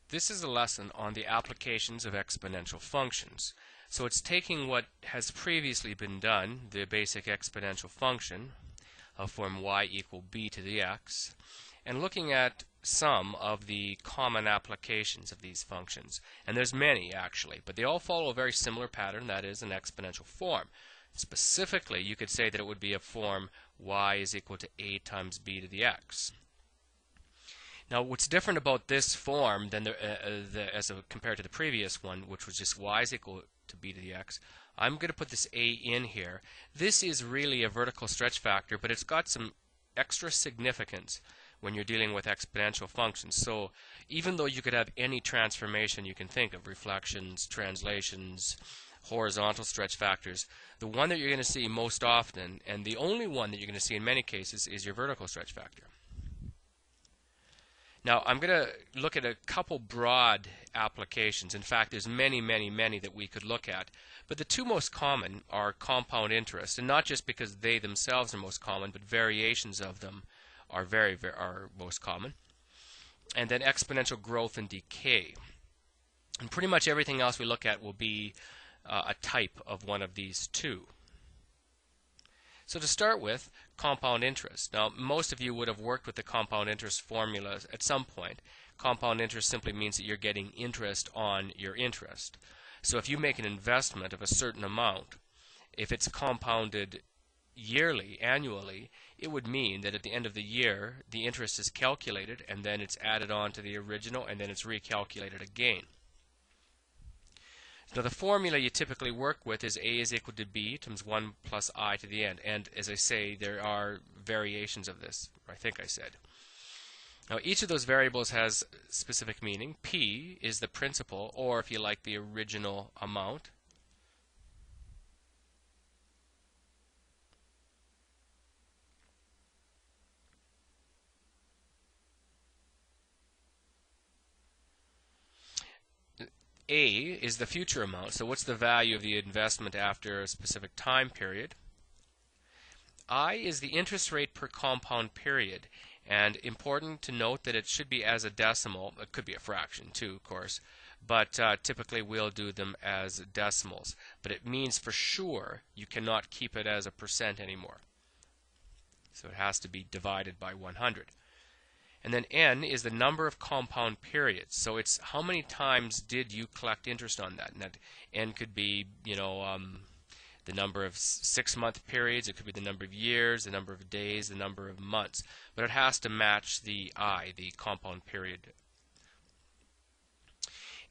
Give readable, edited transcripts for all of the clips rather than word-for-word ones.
This is a lesson on the applications of exponential functions. So it's taking what has previously been done, the basic exponential function of form y equal b to the x, and looking at some of the common applications of these functions. And there's many actually, but they all follow a very similar pattern, that is an exponential form. Specifically, you could say that it would be a form y is equal to a times b to the x. Now, what's different about this form than compared to the previous one, which was just y is equal to b to the x, I'm going to put this a in here. This is really a vertical stretch factor, but it's got some extra significance when you're dealing with exponential functions. So even though you could have any transformation you can think of, reflections, translations, horizontal stretch factors, the one that you're going to see most often, and the only one that you're going to see in many cases, is your vertical stretch factor. Now, I'm going to look at a couple broad applications. In fact, there's many that we could look at. But the two most common are compound interest, and not just because they themselves are most common, but variations of them are are most common. And then exponential growth and decay. And pretty much everything else we look at will be a type of one of these two. So to start with, compound interest. Now, most of you would have worked with the compound interest formula at some point. Compound interest simply means that you're getting interest on your interest. So if you make an investment of a certain amount, if it's compounded yearly, annually, it would mean that at the end of the year, the interest is calculated, and then it's added on to the original, and then it's recalculated again. Now, the formula you typically work with is a is equal to b times 1 plus I to the n. And as I say, there are variations of this, I think I said. Now, each of those variables has specific meaning. P is the principal, or if you like, the original amount. A is the future amount, so what's the value of the investment after a specific time period? I is the interest rate per compound period, and important to note that it should be as a decimal. It could be a fraction too, of course, but typically we'll do them as decimals. But it means for sure you cannot keep it as a percent anymore. So it has to be divided by 100. And then n is the number of compound periods. So it's how many times did you collect interest on that. And that n could be, the number of 6-month periods. It could be the number of years, the number of days, the number of months. But it has to match the I, the compound period.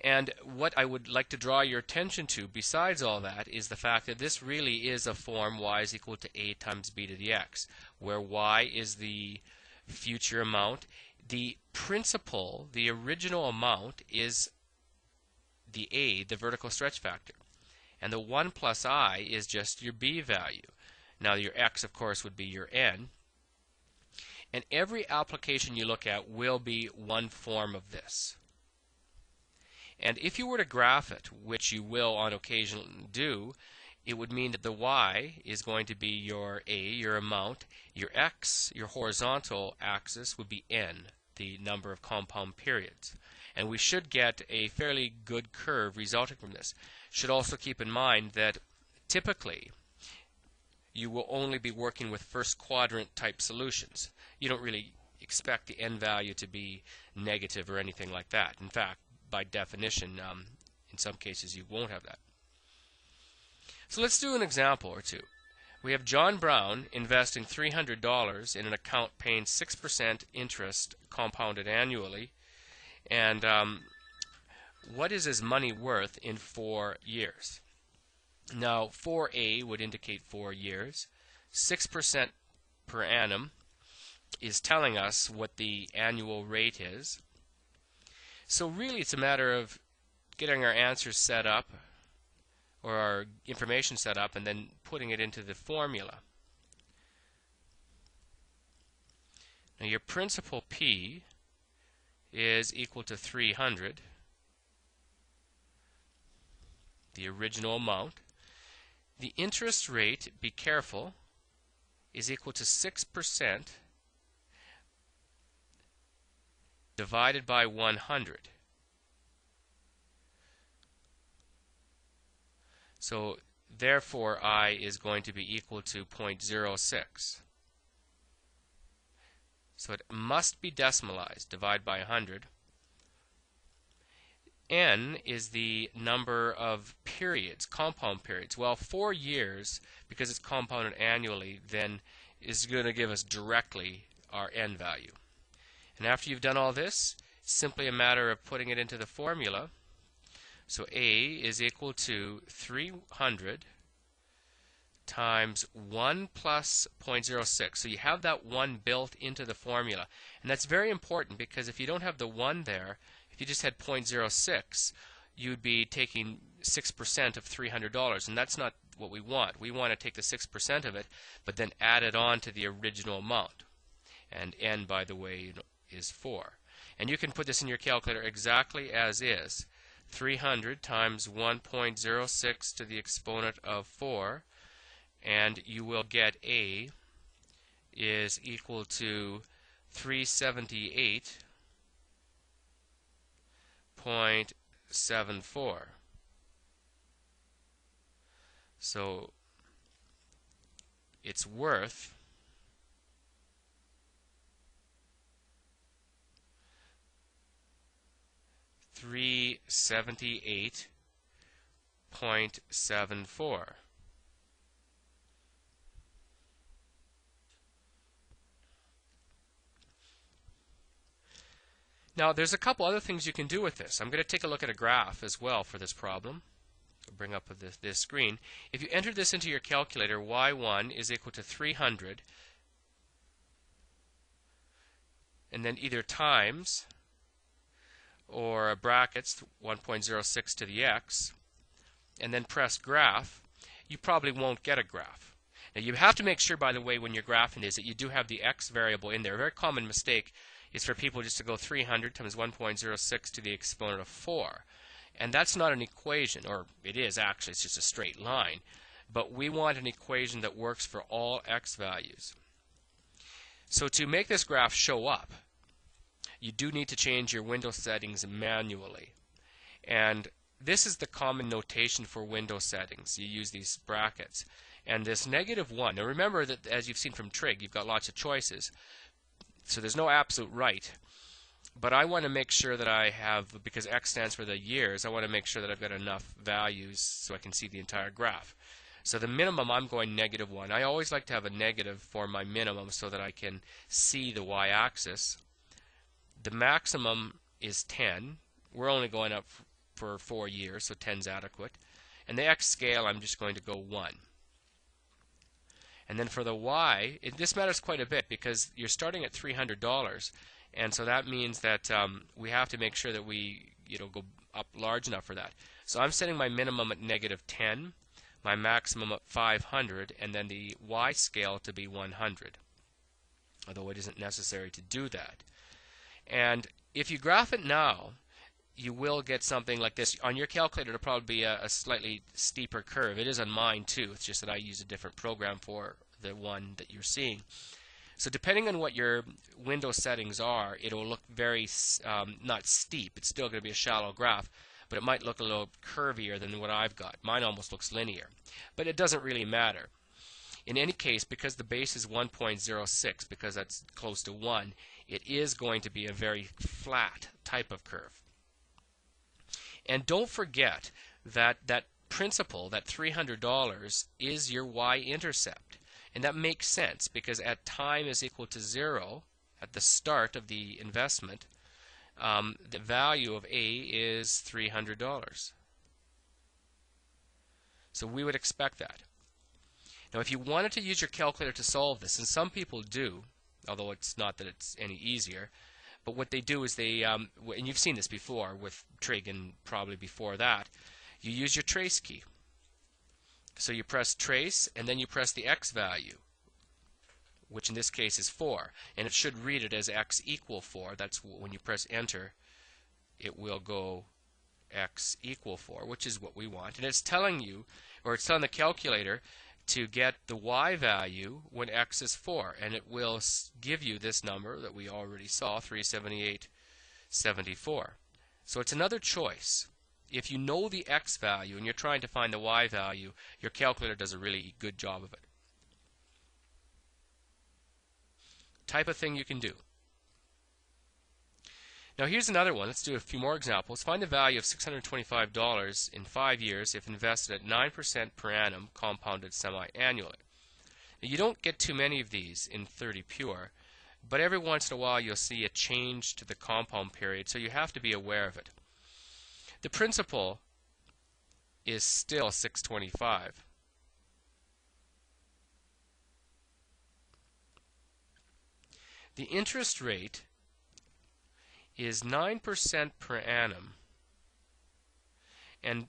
And what I would like to draw your attention to, besides all that, is the fact that this really is a form y is equal to a times b to the x, where y is the future amount. The principal, the original amount, is the a, the vertical stretch factor. And the 1 plus I is just your b value. Now your x, of course, would be your n. And every application you look at will be one form of this. And if you were to graph it, which you will on occasion do, it would mean that the y is going to be your a, your amount. Your x, your horizontal axis, would be n, the number of compound periods. And we should get a fairly good curve resulting from this. Should also keep in mind that typically you will only be working with first quadrant type solutions. You don't really expect the n value to be negative or anything like that. In fact, by definition, in some cases you won't have that. So let's do an example or two. We have John Brown investing $300 in an account paying 6% interest compounded annually. And what is his money worth in 4 years? Now, 4A would indicate 4 years. 6% per annum is telling us what the annual rate is. So really it's a matter of getting our answers set up, or our information set up, and then putting it into the formula. Now your principal P is equal to 300, the original amount. The interest rate, be careful, is equal to 6% divided by 100. So therefore I is going to be equal to 0.06. So it must be decimalized. Divide by 100. N is the number of periods, compound periods. Well, 4 years, because it's compounded annually, then is going to give us directly our N value. And after you've done all this, it's simply a matter of putting it into the formula. So A is equal to 300 times 1 plus 0.06. So you have that 1 built into the formula. And that's very important, because if you don't have the 1 there, if you just had 0.06, you'd be taking 6% of $300, and that's not what we want. We want to take the 6% of it, but then add it on to the original amount. And N, by the way, is 4. And you can put this in your calculator exactly as is. 300 times 1.06 to the exponent of 4, and you will get A is equal to 378.74. So it's worth $378.74. Now, there's a couple other things you can do with this. I'm going to take a look at a graph as well for this problem. I'll bring up this screen. If you enter this into your calculator, y1 is equal to 300, and then either times or brackets 1.06 to the x, and then press graph, you probably won't get a graph. Now, you have to make sure, by the way, when you're graphing this, that you do have the x variable in there. A very common mistake is for people just to go 300 times 1.06 to the exponent of 4. And that's not an equation, or it is actually, it's just a straight line. But we want an equation that works for all x values. So to make this graph show up, you do need to change your window settings manually. And this is the common notation for window settings. You use these brackets. And this -1, now remember that as you've seen from trig, you've got lots of choices. So there's no absolute right. But I want to make sure that I have, because x stands for the years, I want to make sure that I've got enough values so I can see the entire graph. So the minimum, I'm going -1. I always like to have a negative for my minimum so that I can see the y-axis. The maximum is 10. We're only going up for 4 years, so 10's adequate. And the x scale, I'm just going to go 1. And then for the y, this matters quite a bit because you're starting at $300, and so that means that we have to make sure that we go up large enough for that. So I'm setting my minimum at -10, my maximum at 500, and then the y scale to be 100, although it isn't necessary to do that. And if you graph it now, you will get something like this. On your calculator, it'll probably be a slightly steeper curve. It is on mine too. It's just that I use a different program for the one that you're seeing. So depending on what your window settings are, it'll look very not steep. It's still going to be a shallow graph, but it might look a little curvier than what I've got. Mine almost looks linear, but it doesn't really matter. In any case, because the base is 1.06, because that's close to 1, it is going to be a very flat type of curve. And don't forget that that principal, that $300, is your y-intercept. And that makes sense because at time is equal to 0, at the start of the investment, the value of A is $300. So we would expect that. Now, if you wanted to use your calculator to solve this, and some people do, although it's not that it's any easier, but what they do is they, and you've seen this before with trig and probably before that, you use your trace key. So you press trace and then you press the x value, which in this case is 4. And it should read it as x equal 4. That's when you press enter, it will go x equal 4, which is what we want. And it's telling you, or it's telling the calculator, to get the y value when x is 4, and it will give you this number that we already saw, 378.74. So it's another choice. if you know the x value and you're trying to find the y value, your calculator does a really good job of it. Type of thing you can do. Now here's another one. Let's do a few more examples. Find the value of $625 in 5 years if invested at 9% per annum compounded semi-annually. Now, you don't get too many of these in 30 pure, but every once in a while you'll see a change to the compound period, so you have to be aware of it. The principal is still $625. The interest rate is 9% per annum, and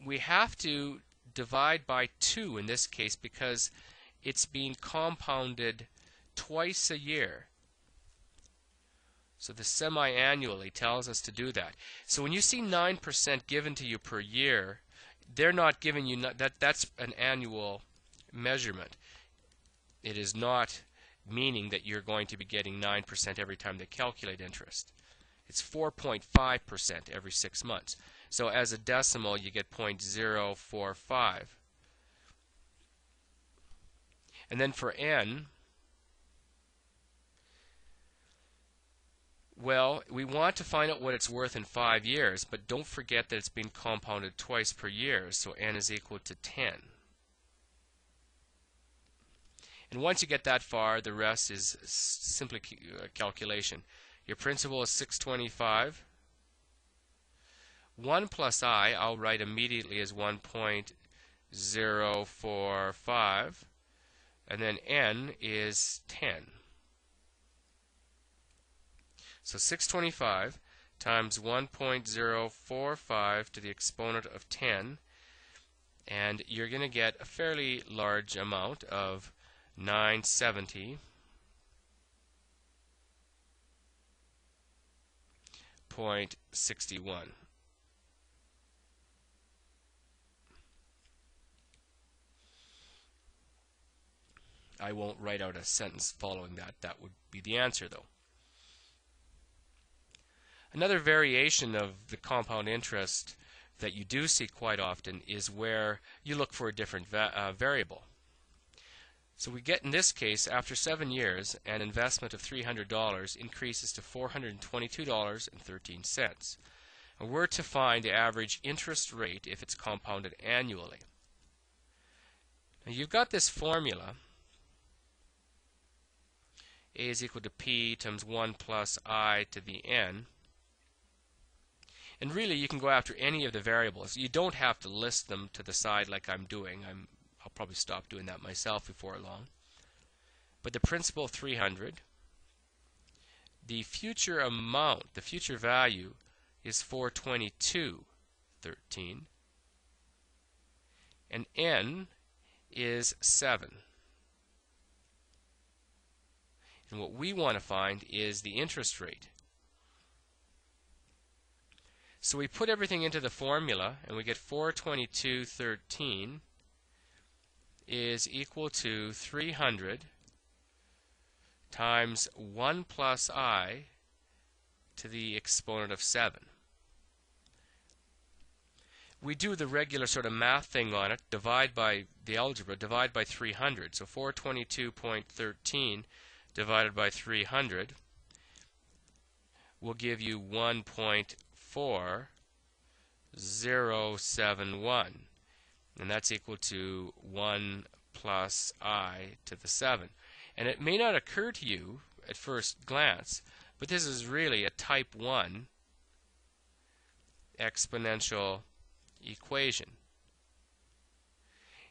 we have to divide by 2 in this case because it's being compounded twice a year. So the semi-annually tells us to do that. So when you see 9% given to you per year, they're not giving you that's an annual measurement. It is not meaning that you're going to be getting 9% every time they calculate interest. It's 4.5% every 6 months. So as a decimal, you get 0.045. And then for n, well, we want to find out what it's worth in 5 years, but don't forget that it's been compounded twice per year, so n is equal to 10. And once you get that far, the rest is simply calculation. Your principal is $625. 1 plus I, I'll write immediately as 1.045, and then n is 10. So 625 times 1.045 to the exponent of 10, and you're going to get a fairly large amount of 970.61. I won't write out a sentence following that. That would be the answer, though. Another variation of the compound interest that you do see quite often is where you look for a different variable. So we get, in this case, after 7 years, an investment of $300 increases to $422.13. And we're to find the average interest rate if it's compounded annually. Now you've got this formula. A is equal to P times 1 plus I to the N. And really, you can go after any of the variables. You don't have to list them to the side like I'm doing. I'll probably stop doing that myself before long. But the principal 300, the future amount, the future value is 422.13, and n is 7. And what we want to find is the interest rate. So we put everything into the formula, and we get 422.13 is equal to 300 times 1 plus I to the exponent of 7. We do the regular sort of math thing on it, divide by the algebra, divide by 300. So 422.13 divided by 300 will give you 1.4071, and that's equal to 1 plus I to the 7. And it may not occur to you at first glance, but this is really a type 1 exponential equation.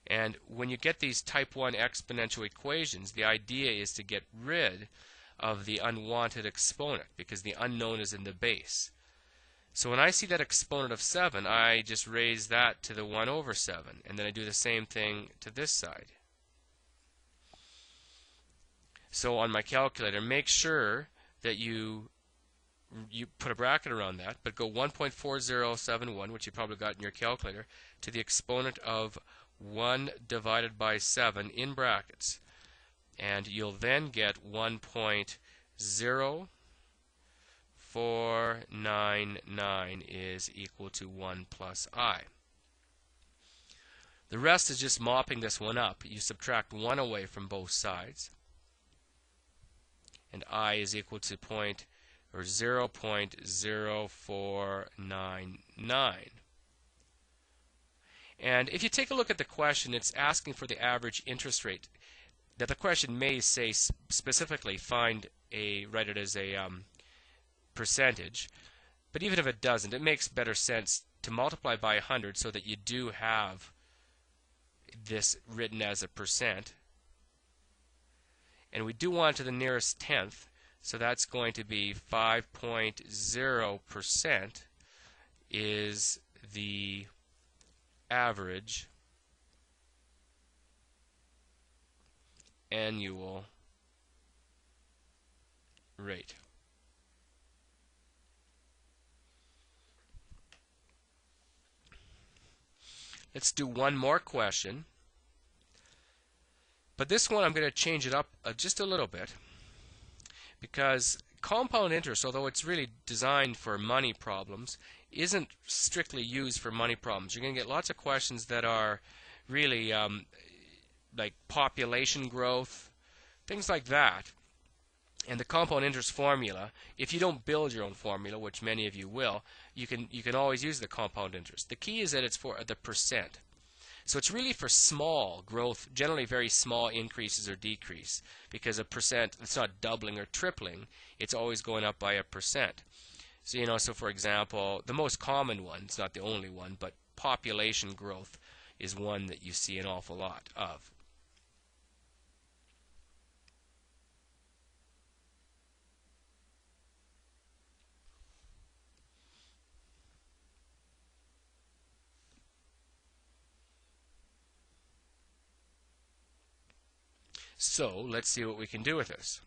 And when you get these type 1 exponential equations, the idea is to get rid of the unwanted exponent because the unknown is in the base. So when I see that exponent of 7, I just raise that to the 1 over 7, and then I do the same thing to this side. So on my calculator, make sure that you put a bracket around that, but go 1.4071, which you probably got in your calculator, to the exponent of 1 divided by 7 in brackets. And you'll then get 1.045 499 is equal to 1 plus I. The rest is just mopping this one up. You subtract 1 away from both sides, and I is equal to 0.0499. And if you take a look at the question, it's asking for the average interest rate. Now the question may say specifically write it as a percentage, but even if it doesn't, it makes better sense to multiply by 100 so that you do have this written as a percent. And we do want to the nearest tenth, so that's going to be 5.0% is the average annual rate. Let's do one more question. But this one I'm going to change it up just a little bit, because compound interest, although it's really designed for money problems, isn't strictly used for money problems. You're going to get lots of questions that are really like population growth, things like that. And the compound interest formula, if you don't build your own formula, which many of you will, you can always use the compound interest. The key is that it's for the percent. So it's really for small growth, generally very small increases or decrease, because a percent, it's not doubling or tripling, it's always going up by a percent. So, so for example, the most common one, it's not the only one, but population growth is one that you see an awful lot of. So let's see what we can do with this.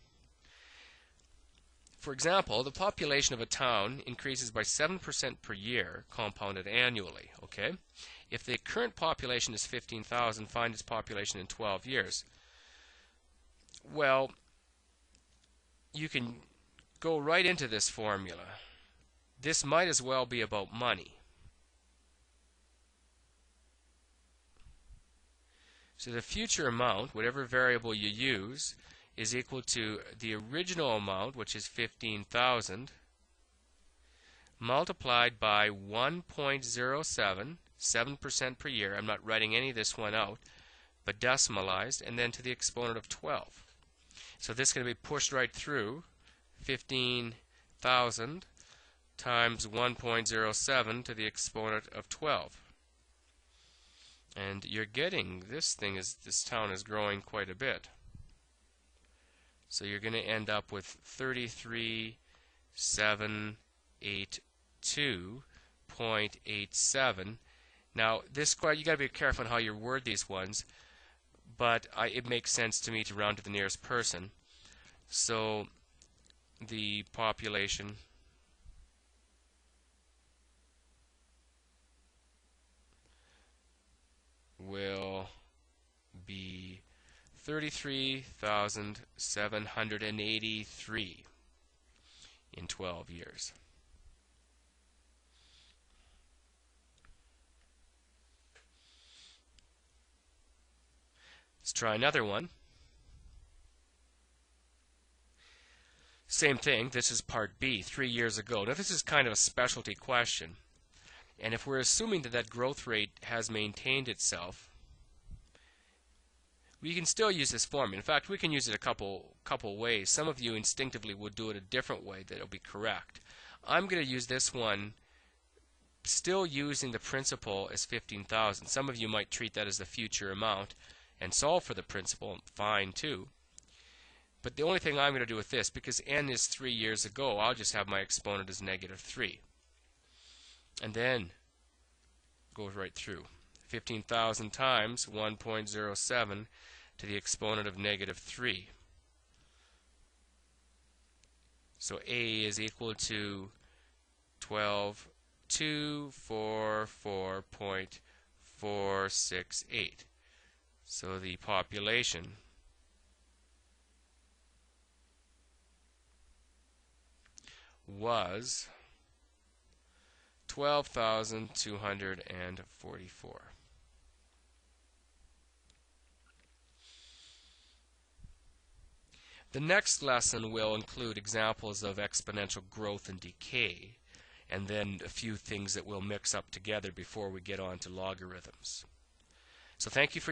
For example, the population of a town increases by 7% per year, compounded annually. Okay? If the current population is 15,000, find its population in 12 years. Well, you can go right into this formula. This might as well be about money. So the future amount, whatever variable you use, is equal to the original amount, which is 15,000, multiplied by 1.07, 7% per year. I'm not writing any of this one out, but decimalized, and then to the exponent of 12. So this is going to be pushed right through. 15,000 times 1.07 to the exponent of 12. And you're getting this town is growing quite a bit. So you're going to end up with 33,782.87. Now this you got to be careful on how you word these ones, but it makes sense to me to round to the nearest person. So the population will be 33,783 in 12 years. Let's try another one. Same thing, this is part B, 3 years ago. Now this is kind of a specialty question. And if we're assuming that that growth rate has maintained itself, we can still use this formula. In fact, we can use it a couple ways. Some of you instinctively would do it a different way that will be correct. I'm going to use this one still using the principal as 15,000. Some of you might treat that as the future amount and solve for the principal. Fine too. But the only thing I'm going to do with this, because n is 3 years ago, I'll just have my exponent as -3. And then goes right through. 15,000 times 1.07 to the exponent of -3. So A is equal to 12,244.468. So the population was 12,244. The next lesson will include examples of exponential growth and decay, and then a few things that we'll mix up together before we get on to logarithms. So thank you for